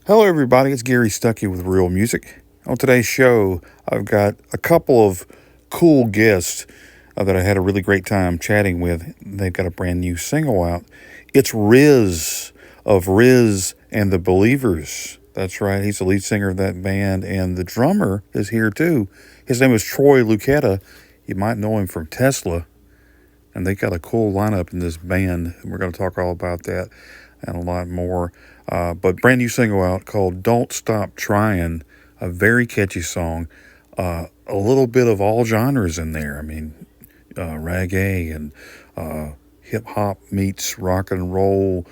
Hello, everybody. It's Gary Stuckey with Real Music. On today's show, I've got a couple of cool guests that I had a really great time chatting with. They've got a brand new single out. It's Rizz of Rizz and the Believerz. That's right. He's the lead singer of that band, and the drummer is here too. His name is Troy Lucetta. You might know him from Tesla, and they got a cool lineup in this band. And we're going to talk all about that and a lot more. But brand new single out called "Don't Stop Tryin," a very catchy song. A little bit of all genres in there. I mean, reggae and hip hop meets rock and roll.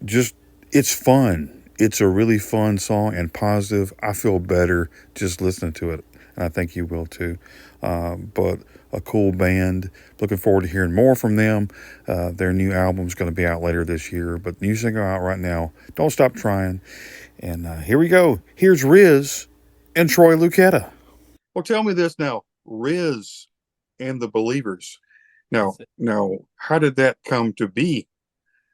Just it's fun. It's a really fun song and positive. I feel better just listening to it, and I think you will too. But a cool band. Looking forward to hearing more from them. Their new album's going to be out later this year, but new single out right now. Don't Stop Tryin. And here we go. Here's Rizz and Troy Lucetta. Well, tell me this now, Rizz and the Believerz. Now, how did that come to be?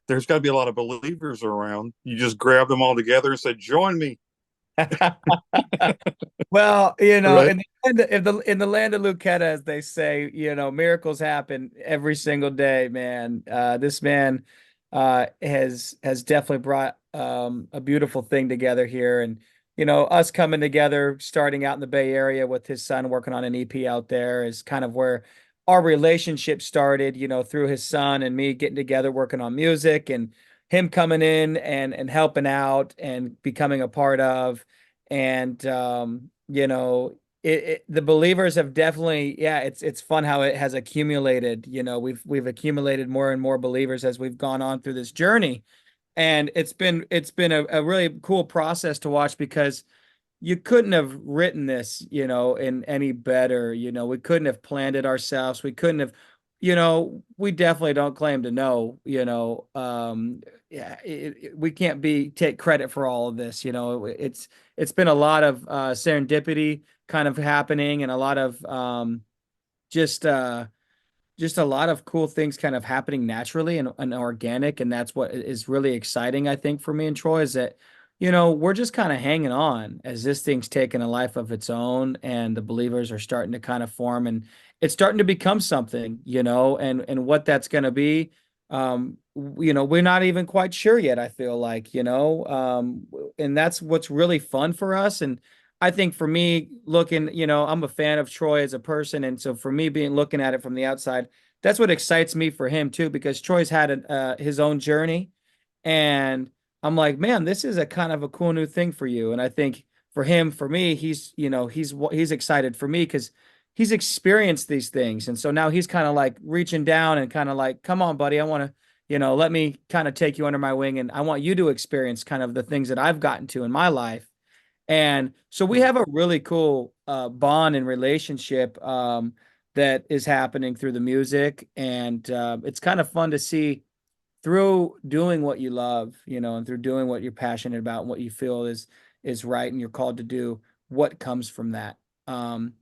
There's got to be a lot of believers around. You just grab them all together and say, "Join me." Well, Right? in the land of Lucetta, as they say, miracles happen every single day, man. This man has definitely brought a beautiful thing together here, and us coming together, starting out in the Bay Area with his son working on an EP out there, is kind of where our relationship started. Through his son and me getting together, working on music, and him coming in and helping out and becoming a part of. And the Believerz have definitely, yeah, it's fun how it has accumulated. We've accumulated more and more believers as we've gone on through this journey, and it's been a really cool process to watch, because you couldn't have written this, in any better. We couldn't have planned it ourselves. We couldn't have, we definitely don't claim to know, yeah, we can't take credit for all of this. It's been a lot of serendipity kind of happening, and a lot of just uh just a lot of cool things kind of happening naturally and organic. And that's what is really exciting, I think, for me and Troy, is that, we're just kind of hanging on as this thing's taking a life of its own, and the believers are starting to kind of form, and it's starting to become something, and what that's going to be. We're not even quite sure yet, I feel like, and that's what's really fun for us. And I think for me, looking, I'm a fan of Troy as a person, and so for me, being looking at it from the outside, that's what excites me for him too, because Troy's had his own journey, and I'm like, man, this is a kind of a cool new thing for you. And I think for him, for me, he's excited for me because he's experienced these things, and so now he's kind of like reaching down and kind of like, come on, buddy, I want to, let me kind of take you under my wing, and I want you to experience kind of the things that I've gotten to in my life. And so we have a really cool bond and relationship that is happening through the music. And it's kind of fun to see through doing what you love, and through doing what you're passionate about and what you feel is right and you're called to do, what comes from that. Um,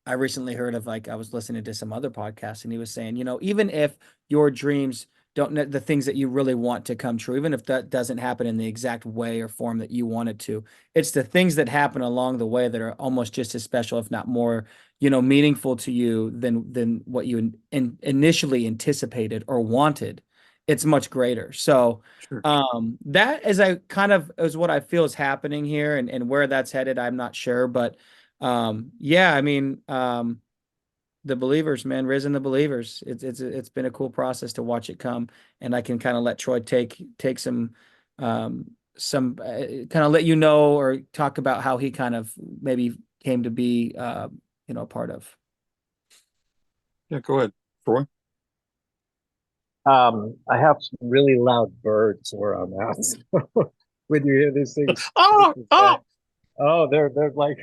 I recently heard of, like, I was listening to some other podcast, and he was saying, even if your dreams don't, the things that you really want to come true, even if that doesn't happen in the exact way or form that you want it to, it's the things that happen along the way that are almost just as special, if not more, meaningful to you than what you initially anticipated or wanted. It's much greater. So, Sure. that is a kind of is what I feel is happening here, and where that's headed, I'm not sure, but yeah, I mean, the Believers, man, risen the Believers. It's been a cool process to watch it come, and I can kind of let Troy take some kind of let or talk about how he kind of maybe came to be a part of. Yeah, go ahead, Troy. I have some really loud birds where I'm at. So when you hear these things, Oh, oh. oh, they're like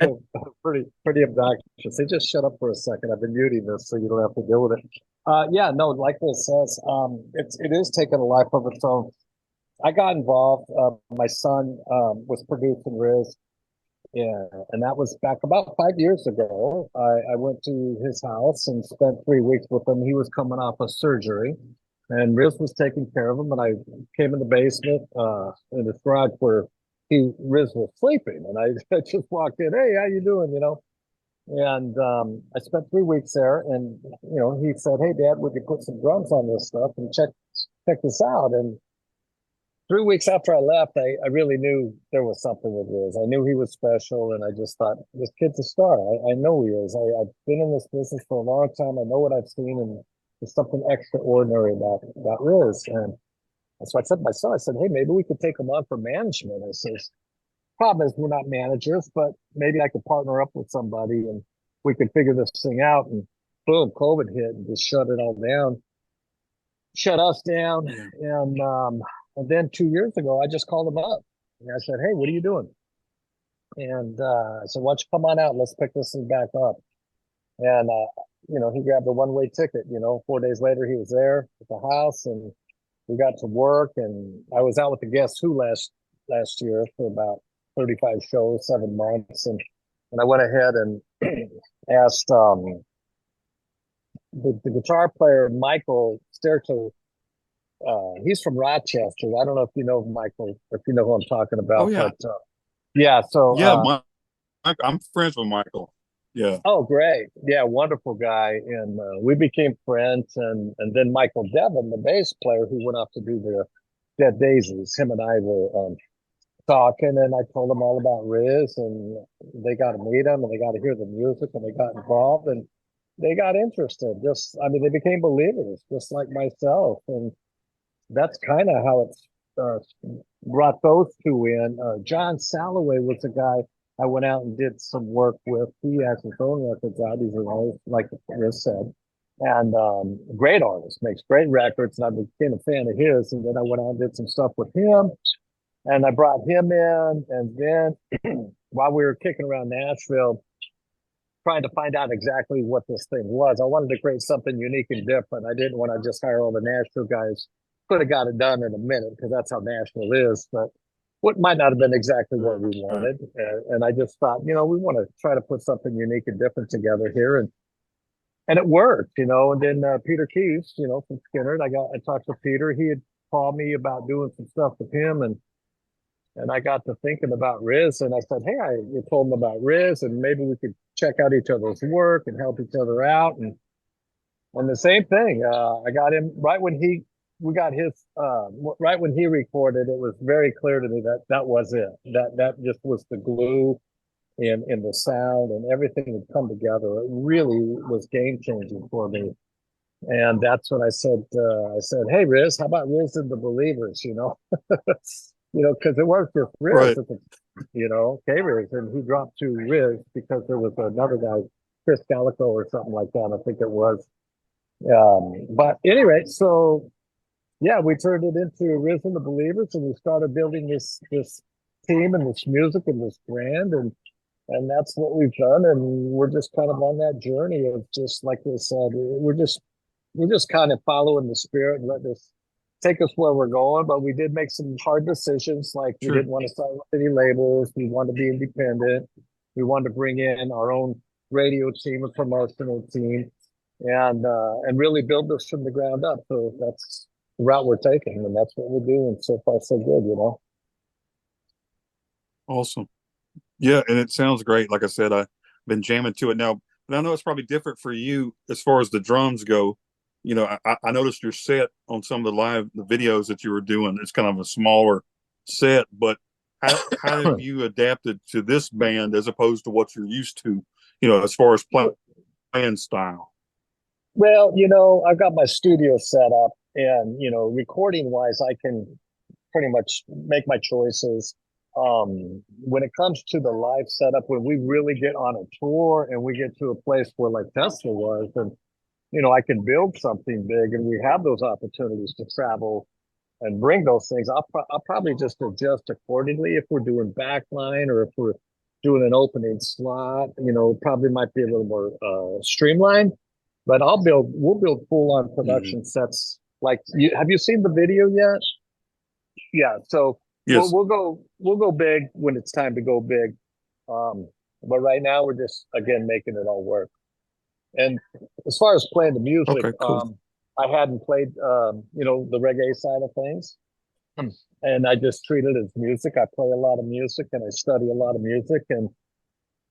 pretty obnoxious. They just shut up for a second. I've been muting this so you don't have to deal with it. Yeah, no, like this says, it is taking a life of its own. I got involved. My son was producing Rizz, yeah, and that was back about 5 years ago. I went to his house and spent 3 weeks with him. He was coming off a surgery, and Riz was taking care of him. And I came in the basement, in his garage where Rizz was sleeping, and I just walked in. Hey, how you doing? And I spent 3 weeks there, and he said, "Hey, Dad, would you put some drums on this stuff and check this out?" And 3 weeks after I left, I really knew there was something with Rizz. I knew he was special, and I just thought, this kid's a star. I know he is. I've been in this business for a long time. I know what I've seen, and there's something extraordinary about Rizz. And so I said to my son, I said, "Hey, maybe we could take him on for management." I says, "Problem is, we're not managers, but maybe I could partner up with somebody, and we could figure this thing out." And boom, COVID hit and just shut it all down, shut us down. And then 2 years ago, I just called him up and I said, "Hey, what are you doing?" And I said, "Why don't you come on out? Let's pick this thing back up." And he grabbed a one-way ticket. 4 days later, he was there at the house, and we got to work. And I was out with the Guess Who last year for about 35 shows, 7 months, and I went ahead and asked the guitar player Michael Sterto. He's from Rochester. I don't know if you know Michael, if you know who I'm talking Oh about, yeah, but yeah. So yeah. I'm friends with Michael. Yeah. oh, great, yeah, wonderful guy, and we became friends. And then Michael Devon, the bass player, who went off to do the Dead Daisies, him and I were talking, and I told them all about Rizz, and they got to meet him, and they got to hear the music, and they got involved, and they got interested. I mean, they became believers, just like myself, and that's kind of how it's brought those two in. John Salloway was a guy I went out and did some work with. He has his own records out. He's an artist, like Chris said, and great artist, makes great records. And I became a fan of his. And then I went out and did some stuff with him, and I brought him in. And then while we were kicking around Nashville, trying to find out exactly what this thing was, I wanted to create something unique and different. I didn't want to just hire all the Nashville guys. Could have got it done in a minute because that's how Nashville is, but what might not have been exactly what we Right. wanted. And I just thought, we want to try to put something unique and different together here, and it worked. And then Peter Keys, from Skinner, I talked to Peter. He had called me about doing some stuff with him, and I got to thinking about Rizz, and I said, "Hey, I told him about Rizz, and maybe we could check out each other's work and help each other out." And the same thing, I got him right when we got his right when he recorded. It was very clear to me that that was it. That just was the glue in the sound, and everything had come together. It really was game changing for me. And that's when I said, "Hey, Rizz, how about Rizz and the Believers?" Because it was just Rizz Right. at the, K-Rizz, and he dropped to Rizz because there was another guy, Chris Calico or something like that, I think it was. But anyway, so yeah, we turned it into Rizz and the Believers, and we started building this team and this music and this brand, and that's what we've done. And we're just kind of on that journey of, just like we said, we're just kind of following the spirit and letting us take us where we're going. But we did make some hard decisions, like we Sure. didn't want to sign with any labels. We wanted to be independent. We wanted to bring in our own radio team, a promotional team, and really build this from the ground up. So that's the route we're taking, and that's what we're doing. So far, so good. Awesome. Yeah, and it sounds great. Like I said, I've been jamming to it now, but I know it's probably different for you as far as the drums go. I noticed your set on some of the videos that you were doing. It's kind of a smaller set, but how have you adapted to this band as opposed to what you're used to? As far as playing style. Well, I've got my studio set up, and recording wise, I can pretty much make my choices. When it comes to the live setup, when we really get on a tour and we get to a place where like Tesla was, and I can build something big, and we have those opportunities to travel and bring those things. I'll probably just adjust accordingly if we're doing backline or if we're doing an opening slot. Probably might be a little more streamlined, but we'll build full on Mhm. production sets. Like, have you seen the video yet? Yeah, so we'll Yes. we'll go big when it's time to go big. But right now we're just again making it all work. And as far as playing the music, Okay, cool. I hadn't played the reggae side of things. and I just treat it as music. I play a lot of music and I study a lot of music, and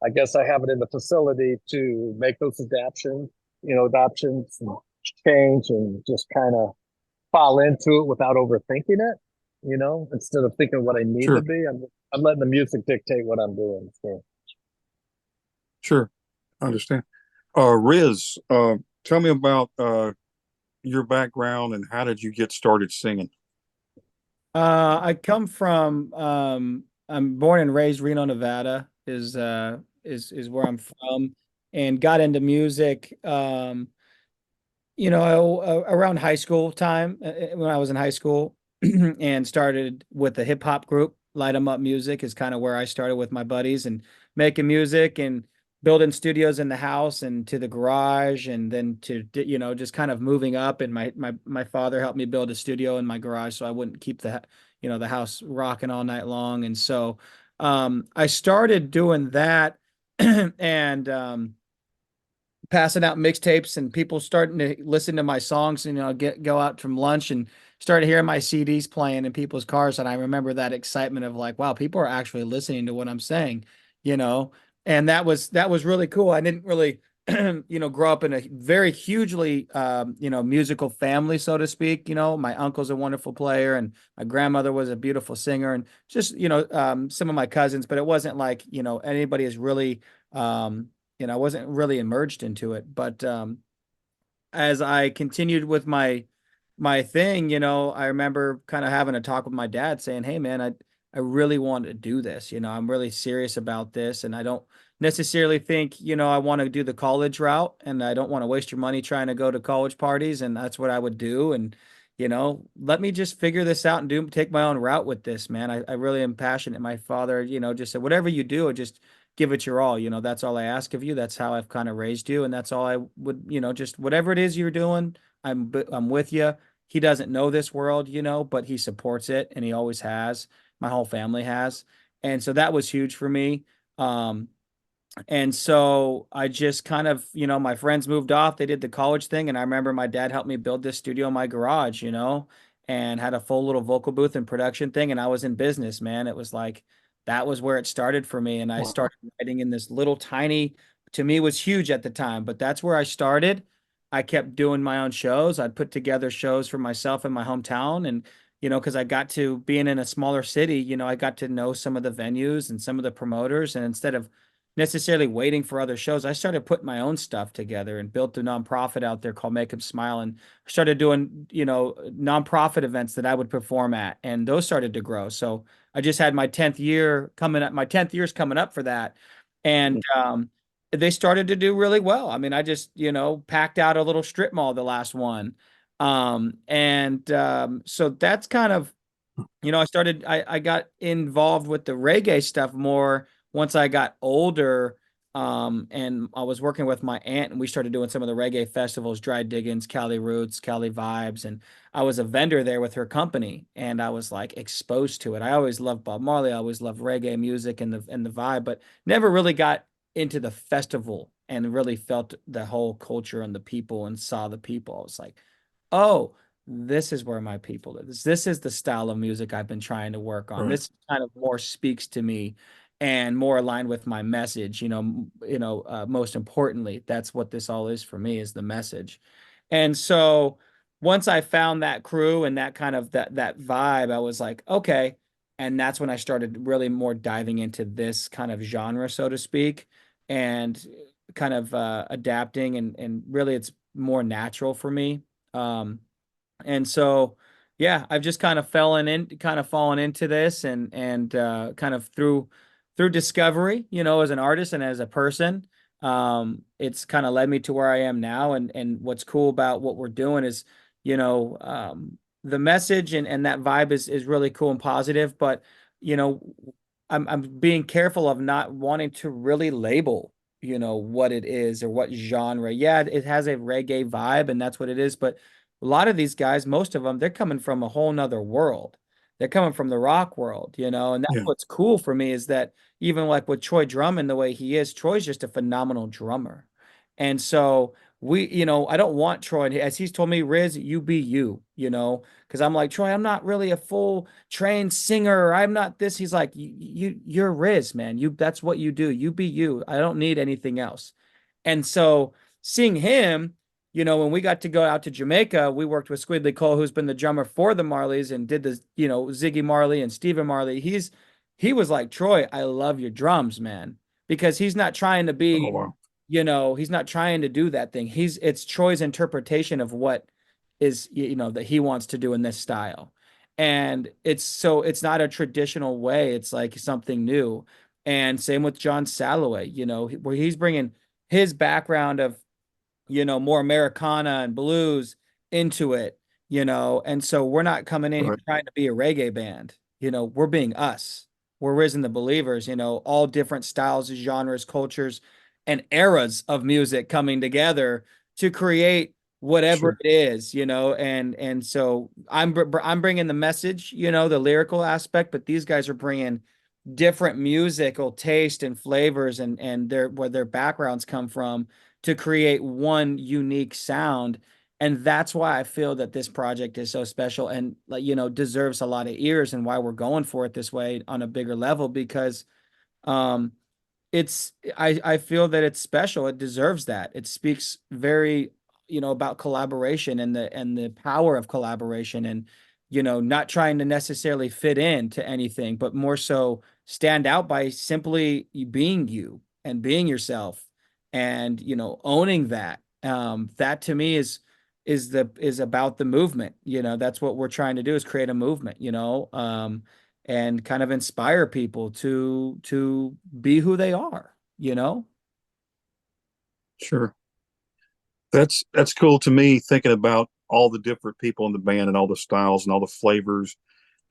I guess I have it in the facility to make those adoptions and change and just kind of fall into it without overthinking it. Instead of thinking what I need to Sure, be, I'm letting the music dictate what I'm doing. So, sure. I understand. Riz, tell me about your background and how did you get started singing? I come from I'm born and raised Reno, Nevada is where I'm from, and got into music around high school time, when I was in high school and started with a hip hop group. Light 'em Up Music is kind of where I started with my buddies and making music and building studios in the house and to the garage, and then to just kind of moving up. And my father helped me build a studio in my garage so I wouldn't keep the house rocking all night long. And so I started doing that and passing out mixtapes, and people starting to listen to my songs, and go out from lunch and started hearing my CDs playing in people's cars. And I remember that excitement of like, wow, people are actually listening to what I'm saying, you know. And that was really cool. I didn't really grow up in a very hugely musical family, so to speak. My uncle's a wonderful player, and my grandmother was a beautiful singer, and just some of my cousins. But it wasn't like anybody is really I wasn't really immersed into it. But as I continued with my thing, I remember kind of having a talk with my dad saying, "Hey man, I really want to do this. I'm really serious about this, and I don't necessarily think, I want to do the college route, and I don't want to waste your money trying to go to college parties, and that's what I would do. And let me just figure this out and take my own route with this, man. I really am passionate." My father, just said, "Whatever you do, just give it your all. That's all I ask of you. That's how I've kind of raised you, and that's all I would, just whatever it is you're doing, I'm with you." He doesn't know this world, but he supports it, and he always has. My whole family has. And so that was huge for me. Um, and so I just kind of, my friends moved off. They did the college thing. And I remember my dad helped me build this studio in my garage, and had a full little vocal booth and production thing. And I was in business, man. It was like, that was where it started for me. And I Wow. started writing in this little tiny, to me was huge at the time, but that's where I started. I kept doing my own shows. I'd put together shows for myself in my hometown. And, because I got to being in a smaller city, I got to know some of the venues and some of the promoters. And instead of necessarily waiting for other shows, I started putting my own stuff together and built a nonprofit out there called Make 'Em Smile, and started doing, nonprofit events that I would perform at, and those started to grow. So I just had my 10th year coming up. My 10th year's coming up for that. And they started to do really well. I mean, I just, packed out a little strip mall, the last one. So that's kind of, I got involved with the reggae stuff more once I got older. And I was working with my aunt, and we started doing some of the reggae festivals, Dry Diggins, Cali Roots, Cali Vibes. And I was a vendor there with her company, and I was like exposed to it. I always loved Bob Marley. I always loved reggae music and the vibe, but never really got into the festival and really felt the whole culture and the people and saw the people. I was like, oh, this is where my people is. This is the style of music I've been trying to work on. Right. This kind of more speaks to me and more aligned with my message. Most importantly, that's what this all is for me, is the message. And so once I found that crew and that kind of that vibe, I was like, okay. And that's when I started really more diving into this kind of genre, so to speak, and kind of adapting, and really it's more natural for me. Um, and so, yeah, I've just kind of fallen into this, and kind of through discovery, as an artist and as a person. It's kind of led me to where I am now. And what's cool about what we're doing is, the message and that vibe is really cool and positive. But, you know, I'm being careful of not wanting to really label, what it is or what genre. Yeah, it has a reggae vibe, and that's what it is. But a lot of these guys, most of them, they're coming from a whole nother world. They're coming from the rock world, and that's Yeah. what's cool for me, is that even like with Troy drumming the way he is, Troy's just a phenomenal drummer. And so I don't want Troy, as he's told me, Rizz, you be you, because I'm like, Troy, I'm not really a full trained singer. I'm not this. He's like, you're Rizz, man. That's what you do. You be you. I don't need anything else. And so seeing him, when we got to go out to Jamaica, we worked with Squidly Cole, who's been the drummer for the Marleys and did the, Ziggy Marley and Stephen Marley. He was like, Troy, I love your drums, man, because he's not trying to Oh, be, wow. he's not trying to do that thing. It's Troy's interpretation of what is, that he wants to do in this style. And it's not a traditional way. It's like something new. And same with John Salloway, where he's bringing his background of, more Americana and blues into it, and so we're not coming in here Right. trying to be a reggae band, we're being us. We're Rizz the Believers, all different styles, genres, cultures, and eras of music coming together to create whatever Sure. it is, and so I'm bringing the message, the lyrical aspect, but these guys are bringing different musical taste and flavors and where their backgrounds come from to create one unique sound. And that's why I feel that this project is so special and, like, deserves a lot of ears, and why we're going for it this way on a bigger level, because um I feel that it's special. It deserves that. It speaks very, about collaboration and the power of collaboration, and, not trying to necessarily fit in to anything, but more so stand out by simply being you and being yourself, and, owning that. That to me is about the movement. That's what we're trying to do, is create a movement, and kind of inspire people to be who they are. Sure. That's cool to me, thinking about all the different people in the band and all the styles and all the flavors.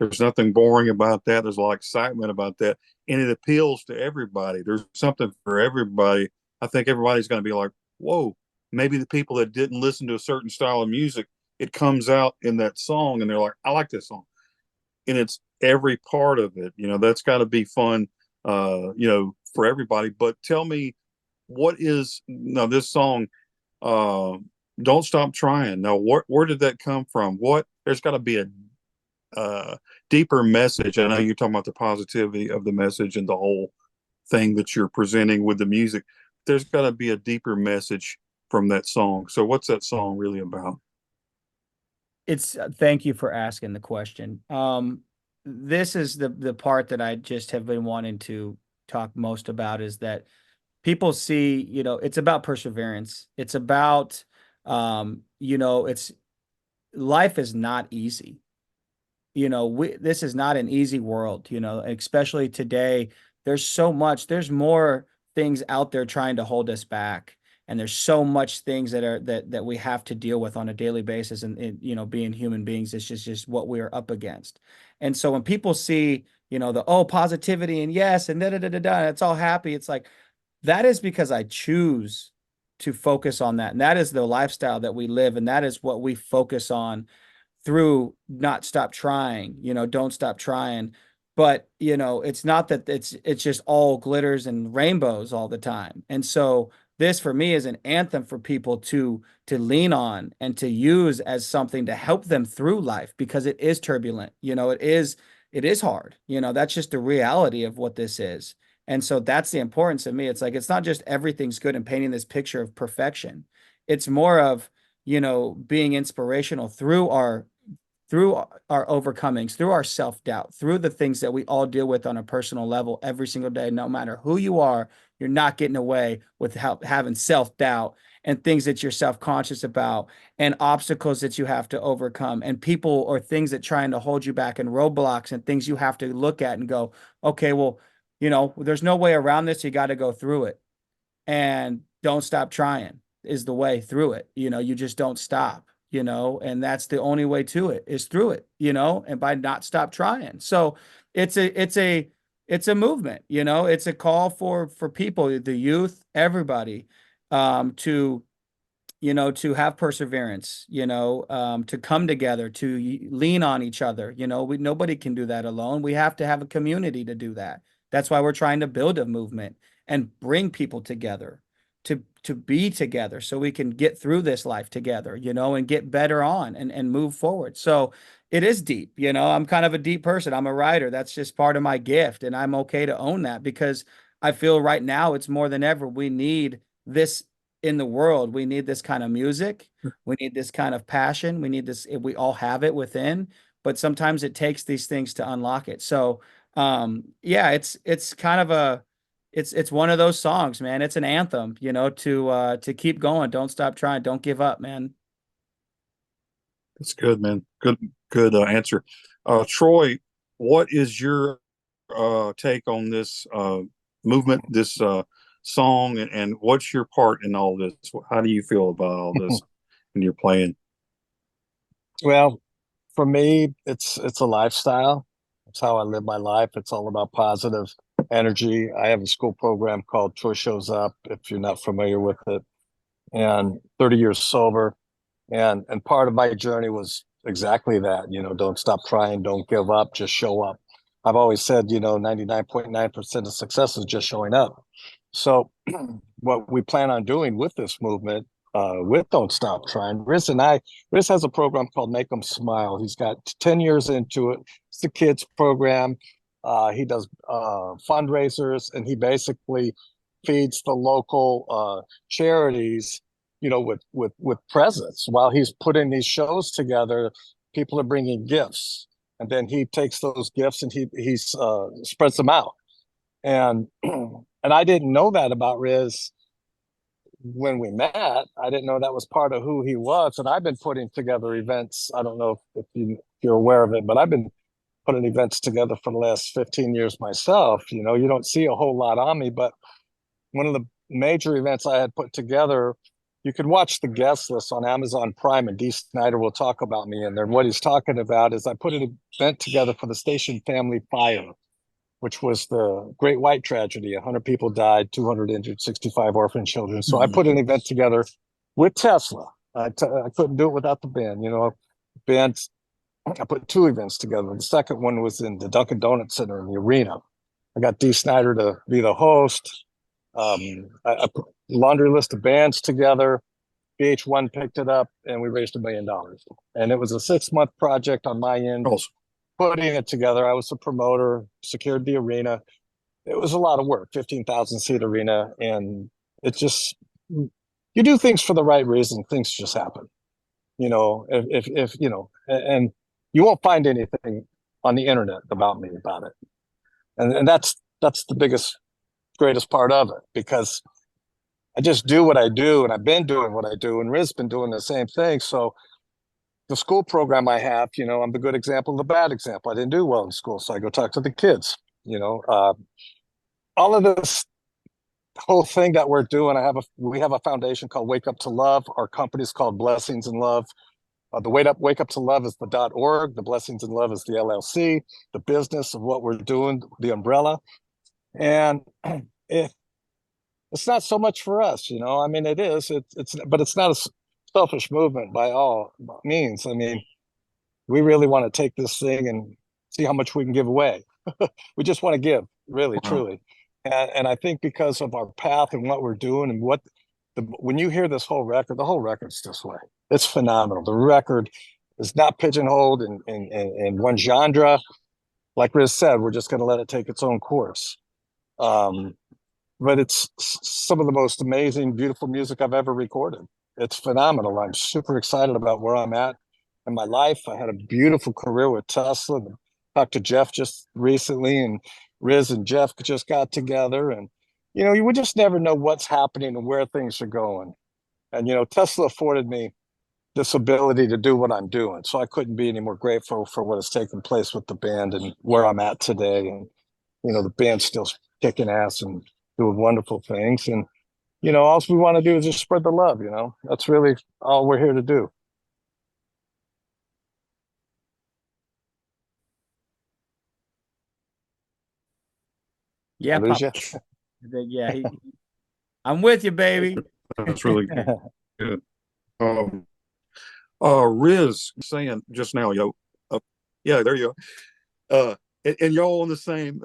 There's nothing boring about that. There's a lot of excitement about that. And it appeals to everybody. There's something for everybody. I think everybody's going to be like, whoa, maybe the people that didn't listen to a certain style of music, it comes out in that song and they're like, I like this song. And it's every part of it. That's got to be fun, for everybody. But tell me, what is now this song, uh, Don't Stop Trying. Now, where did that come from? There's got to be a deeper message. I know you're talking about the positivity of the message and the whole thing that you're presenting with the music. There's got to be a deeper message from that song. So, what's that song really about? It's Thank you for asking the question. This is the part that I just have been wanting to talk most about, is that people see, it's about perseverance. It's about, it's life is not easy. This is not an easy world, especially today. There's more things out there trying to hold us back. And there's so much things that we have to deal with on a daily basis. And being human beings, it's just what we're up against. And so when people see, the, oh, positivity and yes, and da da da da da, it's all happy. It's like, that is because I choose to focus on that. And that is the lifestyle that we live. And that is what we focus on through Not Stop Trying, don't stop trying. But, it's not that it's just all glitters and rainbows all the time. And so this for me is an anthem for people to lean on and to use as something to help them through life, because it is turbulent. It is hard. That's just the reality of what this is. And so that's the importance of me. It's like, it's not just everything's good and painting this picture of perfection. It's more of, being inspirational through our overcomings, through our self-doubt, through the things that we all deal with on a personal level every single day. No matter who you are, you're not getting away with having self-doubt and things that you're self-conscious about, and obstacles that you have to overcome, and people or things that trying to hold you back, and roadblocks and things you have to look at and go, okay, well, there's no way around this. You got to go through it, and don't stop trying is the way through it. You just don't stop, and that's the only way to it, is through it, and by not stop trying. So it's a movement, it's a call for people, the youth, everybody, to to have perseverance, to come together, to lean on each other. Nobody can do that alone. We have to have a community to do that. That's why we're trying to build a movement and bring people together. to be together so we can get through this life together, and get better on and move forward. So it is deep, I'm kind of a deep person. I'm a writer. That's just part of my gift. And I'm okay to own that because I feel right now it's more than ever. We need this in the world. We need this kind of music. We need this kind of passion. We need this. We all have it within, but sometimes it takes these things to unlock it. So, yeah, it's kind of it's one of those songs, man. It's an anthem, to keep going. Don't stop trying. Don't give up, man. That's good, man. Good answer. Troy, what is your take on this movement, this song, and what's your part in all this? How do you feel about all this when you're playing? Well, for me, it's a lifestyle. It's how I live my life. It's all about positive energy. I have a school program called Troy Shows Up, if you're not familiar with it, and 30 years sober. And part of my journey was exactly that, don't stop trying, don't give up, just show up. I've always said, 99.9% of success is just showing up. So what we plan on doing with this movement, with Don't Stop Trying, Rizz has a program called Make 'Em Smile. He's got 10 years into it. It's a kids program. He does fundraisers, and he basically feeds the local charities, with presents. While he's putting these shows together, people are bringing gifts, and then he takes those gifts and he spreads them out. And and I didn't know that about Rizz when we met. I didn't know that was part of who he was. And I've been putting together events. I don't know if you're aware of it, but I've been putting events together for the last 15 years myself. You don't see a whole lot on me, but one of the major events I had put together, you can watch the guest list on Amazon Prime, and Dee Snider will talk about me in there. And what he's talking about is I put an event together for the Station Family Fire, which was the Great White Tragedy. 100 people died, 200 injured, 65 orphan children. So I put an event together with Tesla. I couldn't do it without the band. Bands. I put two events together. The second one was in the Dunkin' Donuts Center in the arena. I got Dee Snider to be the host. I put a laundry list of bands together. VH1 picked it up, and we raised $1 million. And it was a 6-month project on my end. Awesome. Putting it together. I was the promoter, secured the arena. It was a lot of work, 15,000 seat arena. And it's just, you do things for the right reason, things just happen. If and you won't find anything on the internet about me about it. And that's the greatest part of it, because I just do what I do, and I've been doing what I do, and Rizz been doing the same thing. So the school program I have, I'm the good example, the bad example. I didn't do well in school, so I go talk to the kids. All of this whole thing that we're doing, we have a foundation called Wake Up to Love. Our company's called Blessings in Love. The Wake Up to Love is the .org. The Blessings in Love is the LLC. The business of what we're doing, the umbrella, and it's not so much for us. I mean, it is. But it's not a selfish movement by all means. I mean, we really want to take this thing and see how much we can give away. We just want to give, really, truly. And I think because of our path and what we're doing and when you hear this whole record, the whole record's this way. It's phenomenal. The record is not pigeonholed in one genre. Like Rizz said, we're just going to let it take its own course. But it's some of the most amazing, beautiful music I've ever recorded. It's phenomenal. I'm super excited about where I'm at in my life. I had a beautiful career with Tesla. Talked to Jeff just recently, and Rizz and Jeff just got together. And, we just never know what's happening and where things are going. And, Tesla afforded me this ability to do what I'm doing. So I couldn't be any more grateful for what has taken place with the band and where I'm at today. And, the band's still kicking ass and doing wonderful things. And, all we want to do is just spread the love, That's really all we're here to do. Yeah, Lose Pop. you? Yeah, I'm with you, baby. That's really good. Rizz saying just now, yeah, there you go. And y'all on the same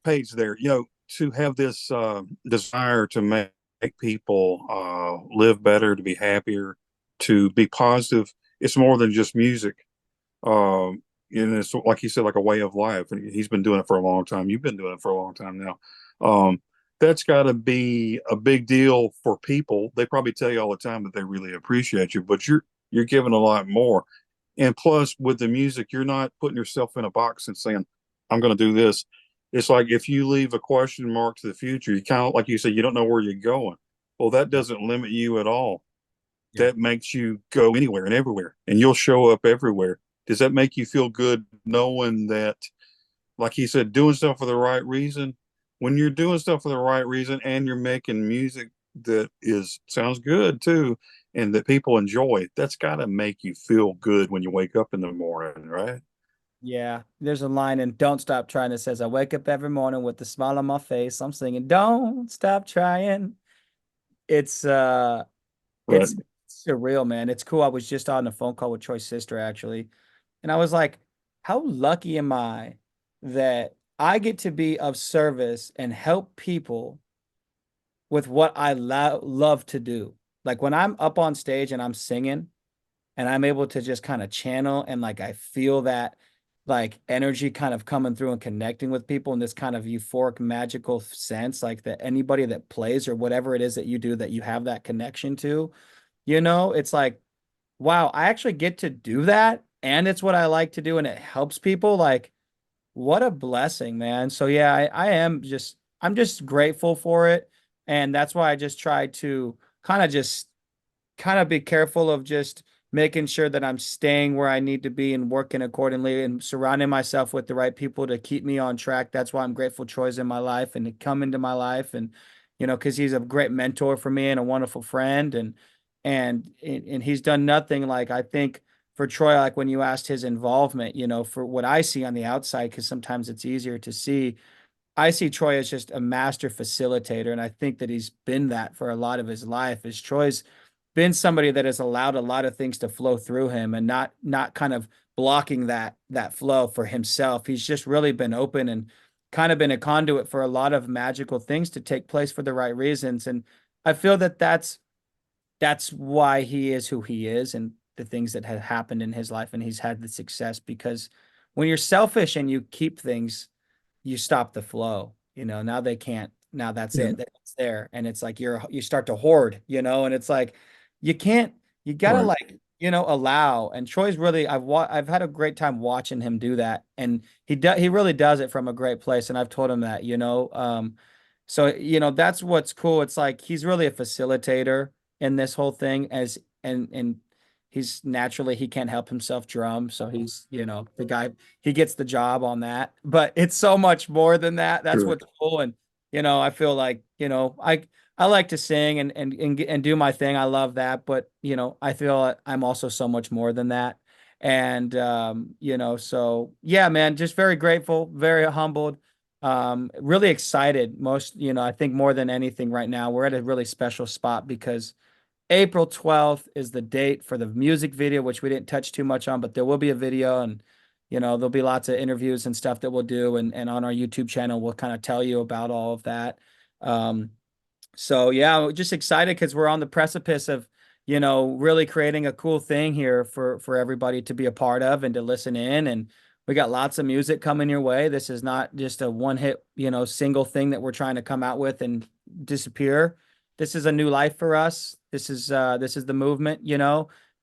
page there, to have this desire to make make people live better, to be happier, to be positive. It's more than just music. And it's like you said, like a way of life. And he's been doing it for a long time. You've been doing it for a long time now. That's got to be a big deal for people. They probably tell you all the time that they really appreciate you, but you're giving a lot more. And plus, with the music, you're not putting yourself in a box and saying, "I'm going to do this." It's like if you leave a question mark to the future, you kind of like you said, you don't know where you're going. Well, that doesn't limit you at all. Yeah. That makes you go anywhere and everywhere, and you'll show up everywhere. Does that make you feel good knowing that, like he said, doing stuff for the right reason? When you're doing stuff for the right reason and you're making music that is sounds good too, and that people enjoy, that's got to make you feel good when you wake up in the morning, right? Yeah, there's a line in Don't Stop Trying that says, I wake up every morning with a smile on my face. I'm singing, Don't Stop Trying. It's Right. it's surreal, man. It's cool. I was just on a phone call with Troy's sister actually, and I was like, how lucky am I that I get to be of service and help people with what I love to do. Like when I'm up on stage and I'm singing and I'm able to just kind of channel and like I feel that like energy kind of coming through and connecting with people in this kind of euphoric magical sense, like that anybody that plays or whatever it is that you do that you have that connection to, it's like, wow, I actually get to do that and it's what I like to do and it helps people. Like what a blessing, man. So yeah, I'm just grateful for it. And that's why I just try to kind of be careful of just making sure that I'm staying where I need to be and working accordingly and surrounding myself with the right people to keep me on track. That's why I'm grateful Troy's in my life and to come into my life and because he's a great mentor for me and a wonderful friend and he's done nothing like I think for Troy, like when you asked his involvement, for what I see on the outside, because sometimes it's easier to see. I see Troy as just a master facilitator, and I think that he's been that for a lot of his life. Is Troy's been somebody that has allowed a lot of things to flow through him and not kind of blocking that flow for himself. He's just really been open and kind of been a conduit for a lot of magical things to take place for the right reasons. And I feel that that's why he is who he is and the things that have happened in his life and he's had the success because when you're selfish and you keep things you stop the flow. Now they can't. Now that's Yeah. it. That's there, and it's like you start to hoard. And it's like you can't. You gotta Right. like allow. And Troy's really I've had a great time watching him do that, and he really does it from a great place. And I've told him that. So that's what's cool. It's like he's really a facilitator in this whole thing and he's naturally he can't help himself drum so he's the guy he gets the job on that. But it's so much more than that. That's Sure. what's cool. And I feel like I like to sing and do my thing. I love that. But I feel like I'm also so much more than that. And so yeah, man, just very grateful, very humbled, really excited. I think more than anything right now we're at a really special spot because April 12th is the date for the music video, which we didn't touch too much on, but there will be a video and there'll be lots of interviews and stuff that we'll do and on our YouTube channel we'll kind of tell you about all of that. Um, so yeah, we're just excited because we're on the precipice of, really creating a cool thing here for everybody to be a part of and to listen in. And we got lots of music coming your way. This is not just a one hit, single thing that we're trying to come out with and disappear. This is a new life for us. This is the movement.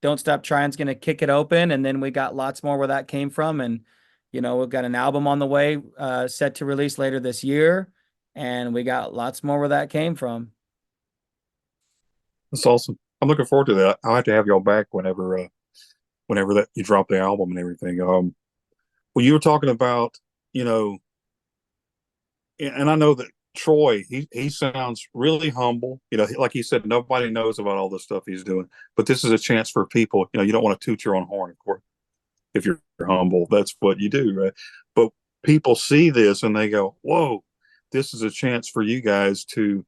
Don't Stop Trying's gonna kick it open, and then we got lots more where that came from. And we've got an album on the way, set to release later this year and we got lots more where that came from. That's awesome. I'm looking forward to that. I'll have to have y'all back whenever that you drop the album and everything. Well, you were talking about, you know, and I know that Troy, he sounds really humble. Like he said, nobody knows about all the stuff he's doing, but this is a chance for people. You don't want to toot your own horn, of course. If you're humble, that's what you do, right? But people see this and they go, "Whoa, this is a chance for you guys to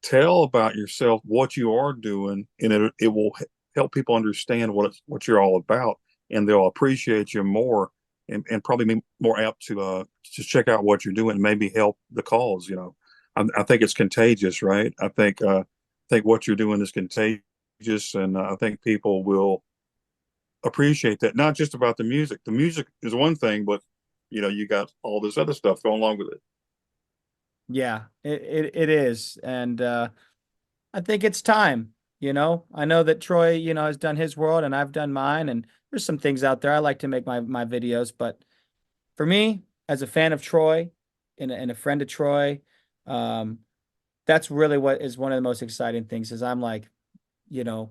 tell about yourself, what you are doing, and it will help people understand what you're all about, and they'll appreciate you more, and probably be more apt to check out what you're doing, and maybe help the cause. I think it's contagious, right? I think what you're doing is contagious, and I think people will appreciate that. Not just about the music. The music is one thing, but you got all this other stuff going along with it. Yeah, it is. And I think it's time, I know that Troy, has done his world and I've done mine, and there's some things out there. I like to make my videos, but for me, as a fan of Troy and a friend of Troy, um, that's really what is one of the most exciting things is I'm like, you know,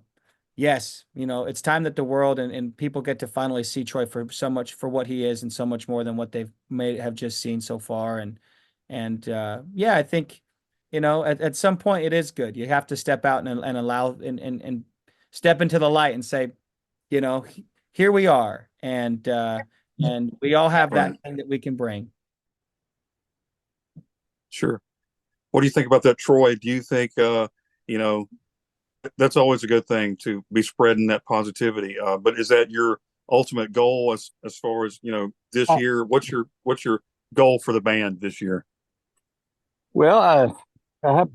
yes, it's time that the world and people get to finally see Troy for so much for what he is and so much more than what they've made have just seen so far. And yeah, I think, at some point it is good. You have to step out and allow and step into the light and say, here we are. And we all have that Right. thing that we can bring. Sure. What do you think about that, Troy? Do you think you know, that's always a good thing to be spreading that positivity. But is that your ultimate goal as far as, this Uh, year? What's your goal for the band this year? well, I have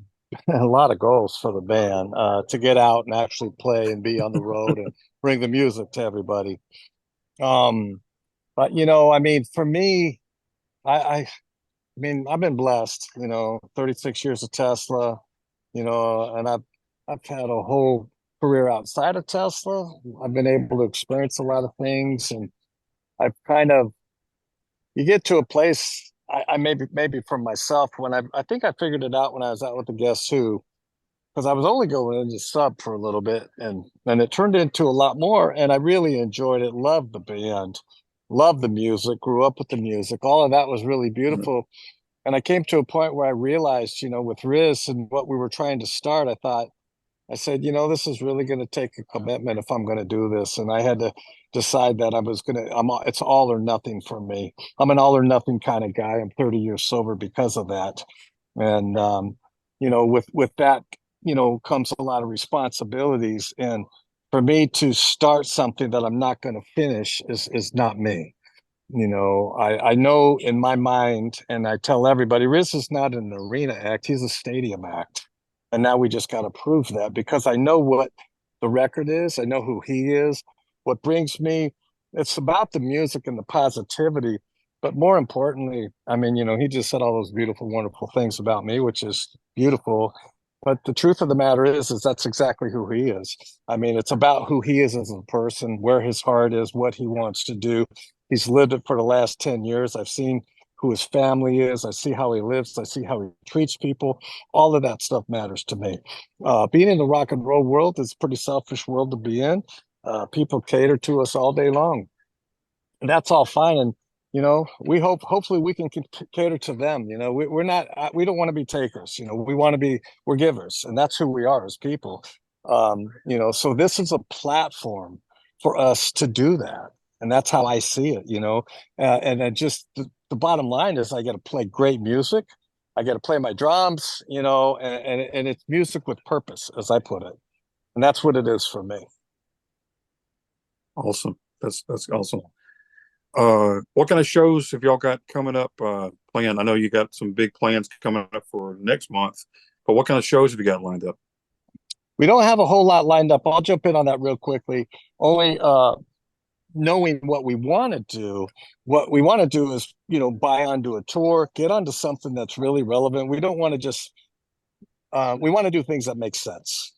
a lot of goals for the band to get out and actually play and be on the road and bring the music to everybody. Um, but I mean, for me, I mean, I've been blessed, 36 years of Tesla, and I've had a whole career outside of Tesla. I've been able to experience a lot of things, and I've kind of you get to a place. I maybe for myself when I think I figured it out when I was out with the Guess Who, because I was only going into sub for a little bit, and it turned into a lot more, and I really enjoyed it. Loved the band, loved the music, grew up with the music. All of that was really beautiful. And I came to a point where I realized, with Rizz and what we were trying to start, I said, this is really going to take a commitment if I'm going to do this. And I had to decide that I was going to, it's all or nothing for me. I'm an all or nothing kind of guy. I'm 30 years sober because of that. And, with that, comes a lot of responsibilities. And for me to start something that I'm not going to finish is not me. I know in my mind, and I tell everybody, Riz is not an arena act, he's a stadium act. And now we just got to prove that because I know what the record is, I know who he is. What brings me, it's about the music and the positivity. But more importantly, I mean, he just said all those beautiful, wonderful things about me, which is beautiful. But the truth of the matter is that's exactly who he is. I mean, it's about who he is as a person, where his heart is, what he wants to do. He's lived it for the last 10 years. I've seen who his family is. I see how he lives. I see how he treats people. All of that stuff matters to me. Being in the rock and roll world is a pretty selfish world to be in. People cater to us all day long. And that's all fine. And, we hopefully we can cater to them. We're not, we don't want to be takers. We're givers. And that's who we are as people. So this is a platform for us to do that. And that's how I see it, and I just, the bottom line is I got to play great music. I got to play my drums, and it's music with purpose, as I put it. And that's what it is for me. Awesome. That's awesome. What kind of shows have y'all got coming up planned? I know you got some big plans coming up for next month, but what kind of shows have you got lined up? We don't have a whole lot lined up. I'll jump in on that real quickly. Only knowing what we want to do. What we want to do is, buy onto a tour, get onto something that's really relevant. We don't want to just, we want to do things that make sense.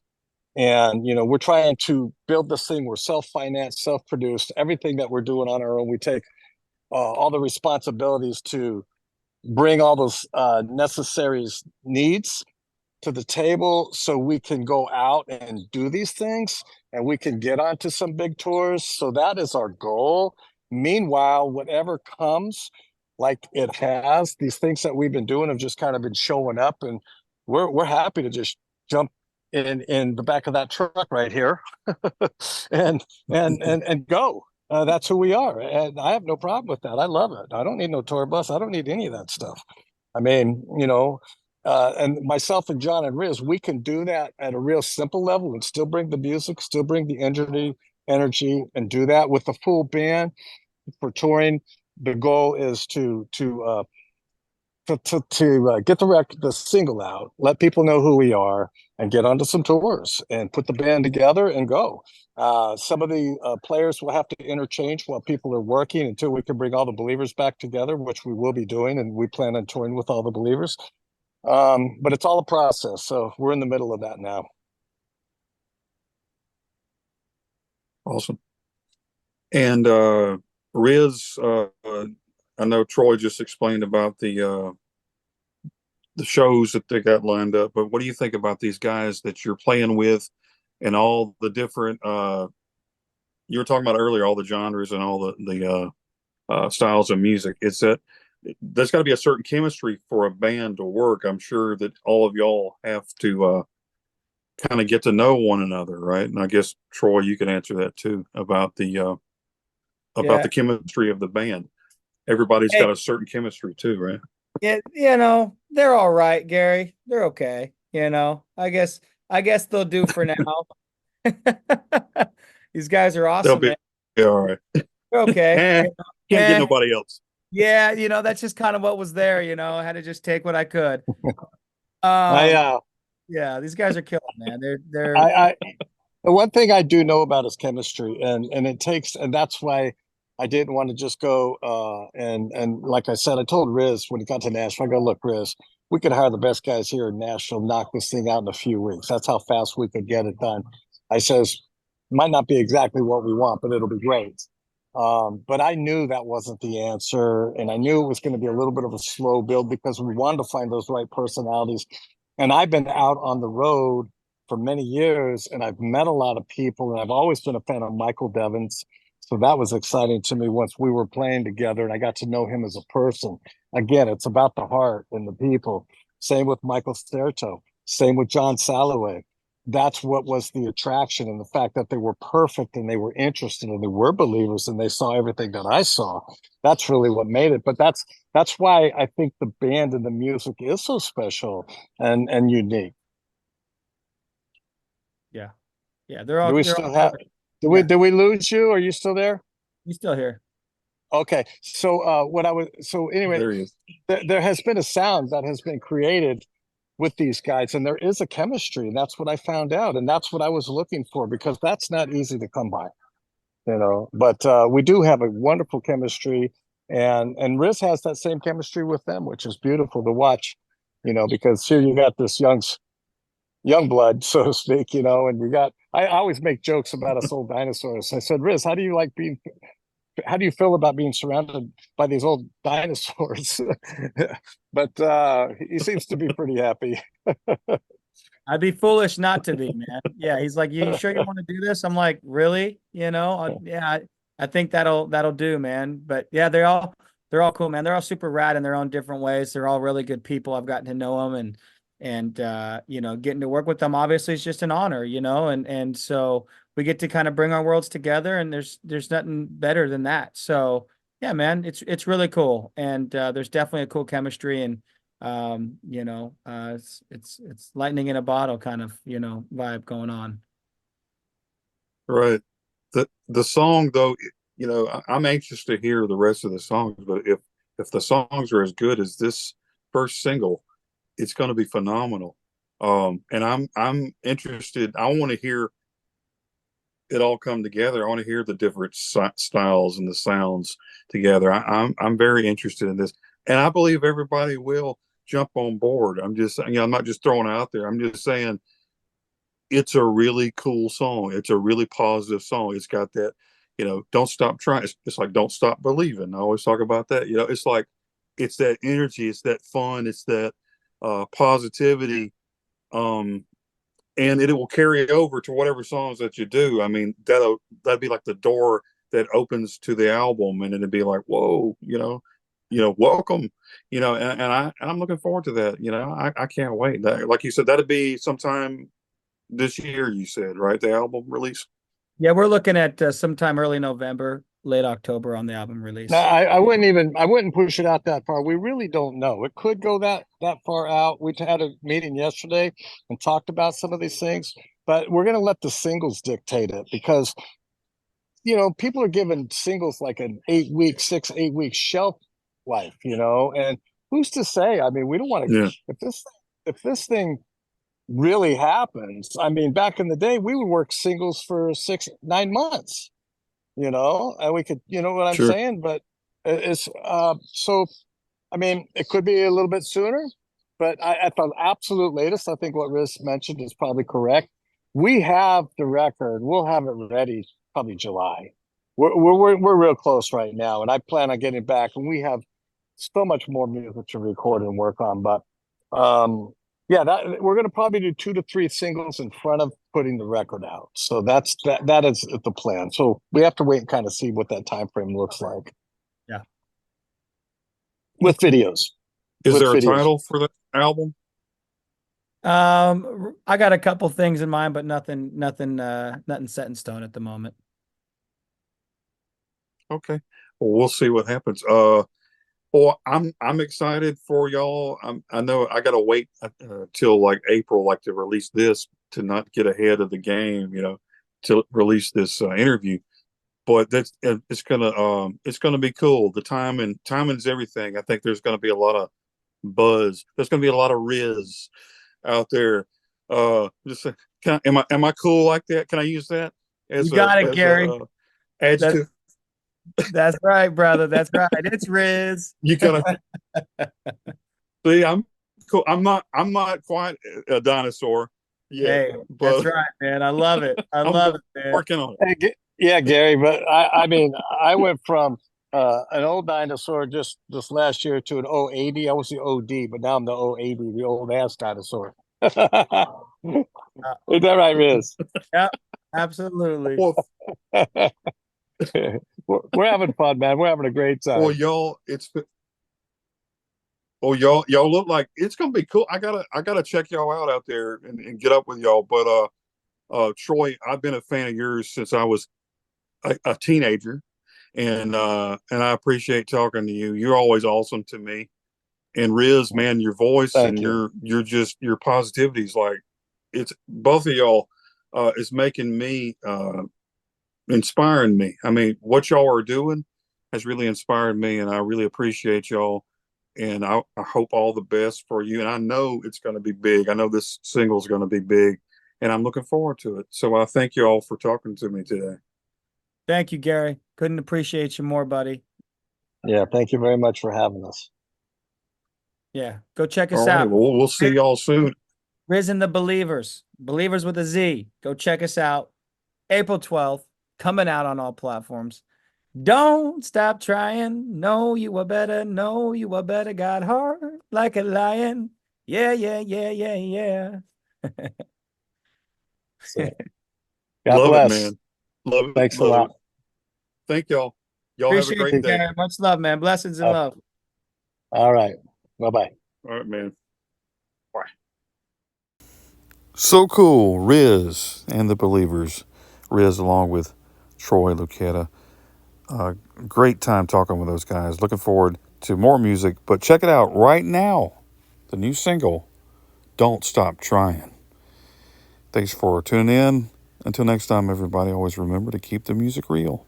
And, we're trying to build this thing. We're self-financed, self-produced. Everything that we're doing on our own, we take all the responsibilities to bring all those necessary needs to the table so we can go out and do these things and we can get onto some big tours. So that is our goal. Meanwhile, whatever comes, like it has, these things that we've been doing have just kind of been showing up, and we're happy to just jump in the back of that truck right here and go. That's who we are, and I have no problem with that. I love it. I don't need no tour bus. I don't need any of that stuff. I mean, and myself and John and Rizz, we can do that at a real simple level and still bring the music, still bring the energy, and do that with the full band for touring. The goal is to to get the single out, let people know who we are, and get onto some tours and put the band together and go. Some of the players will have to interchange while people are working until we can bring all the Believers back together, which we will be doing, and we plan on touring with all the Believers. But it's all a process, so we're in the middle of that now. Awesome. And Rizz, I know Troy just explained about the shows that they got lined up, but what do you think about these guys that you're playing with and all the different you were talking about earlier, all the genres and all the styles of music? It's that there's got to be a certain chemistry for a band to work. I'm sure that all of y'all have to kind of get to know one another, right? And I guess Troy, you can answer that too about the Yeah. chemistry of the band. Everybody's Hey, got a certain chemistry too, right? yeah, they're all right, Gary. They're okay. I guess they'll do for now. These guys are They'll awesome, be man. all right. They're okay. Can't get Eh, nobody else. yeah, that's just kind of what was there, I had to just take what I could. I Um, yeah, these guys are killing, man. They're I The one thing I do know about is chemistry, and it takes, and that's why I didn't want to just go. And like I said, I told Rizz when he got to Nashville, I go, look, Rizz, we could hire the best guys here in Nashville, knock this thing out in a few weeks. That's how fast we could get it done. I says, might not be exactly what we want, but it'll be great. But I knew that wasn't the answer, and I knew it was going to be a little bit of a slow build because we wanted to find those right personalities. And I've been out on the road for many years, and I've met a lot of people, and I've always been a fan of Michael Devins. So that was exciting to me once we were playing together and I got to know him as a person. Again, it's about the heart and the people. Same with Michael Sterto. Same with John Salloway. That's what was the attraction, and the fact that they were perfect and they were interested and they were believers and they saw everything that I saw. That's really what made it. But that's why I think the band and the music is so special and unique. yeah, yeah. They're Do all we they're still all have? great. Did Yeah, we lose you? Are you still there? you still here? Okay. So what I was so anyway, There he is. there has been a sound that has been created with these guys, and there is a chemistry, and that's what I found out, and that's what I was looking for because that's not easy to come by, you know. But we do have a wonderful chemistry, and Riz has that same chemistry with them, which is beautiful to watch, you know, because here you got this young blood, so to speak, you know, and you got. I always make jokes about us old dinosaurs. I said, Riz, how do you feel about being surrounded by these old dinosaurs? But he seems to be pretty happy. I'd be foolish not to be, man. Yeah, he's like, you sure you want to do this? I'm like, really? Yeah, I think that'll do, man. But yeah, they're all cool, man. They're all super rad in their own different ways. They're all really good people. I've gotten to know them, and getting to work with them obviously is just an honor, and so we get to kind of bring our worlds together, and there's nothing better than that. So yeah, man, it's really cool, and there's definitely a cool chemistry, and it's lightning in a bottle kind of vibe going on. Right. The song though, I'm anxious to hear the rest of the songs, but if the songs are as good as this first single, it's going to be phenomenal. And I'm interested. I want to hear it all come together. I want to hear the different styles and the sounds together. I'm very interested in this, and I believe everybody will jump on board. I'm not just throwing it out there. I'm just saying it's a really cool song. It's a really positive song. It's got that, don't stop trying. It's like don't stop believing. I always talk about that. It's like it's that energy, it's that fun, it's that positivity. And it will carry over to whatever songs that you do. I mean, that'd be like the door that opens to the album, and it'd be like, whoa, welcome, and I'm looking forward to that. I can't wait. Like you said, that'd be sometime this year. You said, right? The album release. Yeah, we're looking at sometime early November, late October on the album Now, release. I wouldn't push it out that far. We really don't know. It could go that far out. We had a meeting yesterday and talked about some of these things, but we're going to let the singles dictate it because people are giving singles like an 8 week, 6, 8 week shelf life, and who's to say? I mean, we don't want to. Yeah, If this thing really happens, I mean, back in the day, we would work singles for 6, 9 months. And we could, you know what I'm sure. saying? But it's so. I mean, it could be a little bit sooner, but at the absolute latest, I think what Rizz mentioned is probably correct. We have the record. We'll have it ready probably July. We're real close right now, and I plan on getting back. And we have so much more music to record and work on. But yeah, we're going to probably do 2 to 3 singles in front of putting the record out. So that is the plan. So we have to wait and kind of see what that time frame looks like Yeah. with videos. Is there a title for the album? I got a couple things in mind, but nothing set in stone at the moment. Okay. Well, we'll see what happens. Well, I'm excited for y'all. I know I gotta wait till like April, like to release this, to not get ahead of the game, to release this interview. But it's gonna be cool. The timing's everything. I think there's gonna be a lot of buzz. There's gonna be a lot of Rizz out there. Just am I cool like that? Can I use that You got it, Gary. Adjective? That's right, brother. That's right. It's Rizz. You gotta see. I'm cool. I'm not quite a dinosaur yet, Hey, but that's right, man. I love it. I I'm love it, man. working on it. Hey, yeah, Gary, but I mean, I went from an old dinosaur just this last year to an 080. I was the OD, but now I'm the 080, the old ass dinosaur. Is that right, Rizz? Yeah, absolutely. Well, We're having fun, man. We're having a great time. well, y'all look like it's gonna be cool. I gotta check y'all out there and get up with y'all. But Troy, I've been a fan of yours since I was a teenager, and I appreciate talking to you. You're always awesome to me. And Rizz, man, your voice Thank and you. your positivity is like, it's both of y'all is making me inspiring me. I mean, what y'all are doing has really inspired me, and I really appreciate y'all. And I hope all the best for you. And I know it's going to be big. I know this single is going to be big, and I'm looking forward to it. So I thank you all for talking to me today. Thank you, Gary. Couldn't appreciate you more, buddy. Yeah, thank you very much for having us. Yeah, go check us All right. out. Well, we'll see y'all soon. Rizz and the Believerz. Believerz with a Z. Go check us out. April 12th, coming out on all platforms. Don't stop trying. No, you are better. No, you are better. Got heart like a lion. Yeah, yeah, yeah, yeah, yeah. So, God Love it, bless. man. Love it. Thanks a Love lot. it. Thank y'all. Y'all have a Appreciate great you, day. Gary. Much love, man. Blessings and love. All right. Bye-bye. All right, man. Bye. So cool, Rizz and the Believerz. Rizz along with Troy Lucetta. Great time talking with those guys. Looking forward to more music, but check it out right now. The new single, Don't Stop Tryin'. Thanks for tuning in. Until next time, everybody, always remember to keep the music real.